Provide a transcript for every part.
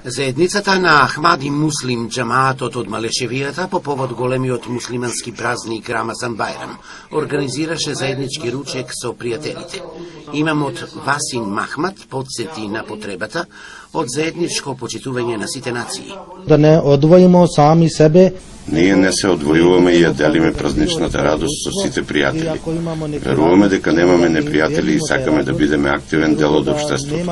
Заедницата на Ахмади Муслим Джамаатот од Малешевијата по повод големиот муслимански празник Рамазан Бајрам организираше заеднички ручек со пријателите. Имамот Васин Махмад подсети на потребата од заедничко почитување на сите нации. Да не одвоимо сами себе. Ние не се одвојуваме и ја делиме празничната радост со сите пријатели. Веруваме дека немаме непријатели и сакаме да бидеме активен дел од општеството.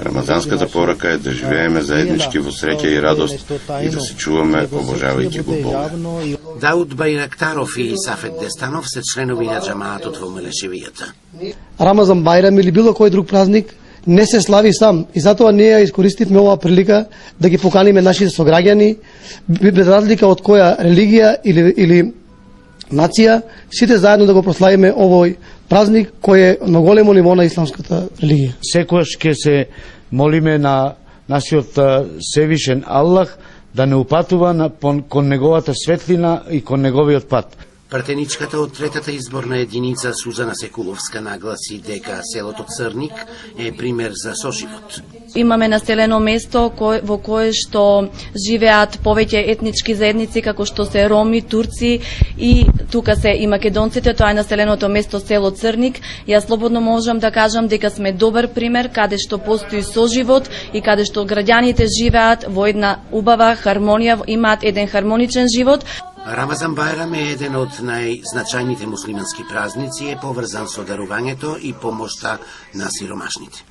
Рамазанската порака е да живееме заеднички во среќа и радост и да се чуваме обожавајќи го Бога. Дауд Бајрактаров и Сафет Дестанов се членови на джамаатот во Мелешевијата. Рамазан Бајрам или било кој друг празник не се слави сам и затоа ние ја искористивме оваа прилика да ги поканиме нашите сограѓани без разлика од која религија или нација, сите заедно да го прославиме овој празник кој е на големо ниво на исламската религија. Секогаш ќе се молиме на нашиот Севишен Аллах да не упатува кон неговата светлина и кон неговиот пат. Пратеничката од третата изборна единица Сузана Секуловска нагласи дека селото Црник е пример за соживот. Имаме населено место во кое што живеат повеќе етнички заедници како што се роми, турци и тука се и македонците, тоа е населеното место село Црник. Јас слободно можам да кажам дека сме добар пример каде што постои соживот и каде што граѓаните живеат во една убава хармонија, имаат еден хармоничен живот. Рамазан Бајрам е еден од најзначајните муслимански празници, е поврзан со дарувањето и помошта на сиромашните.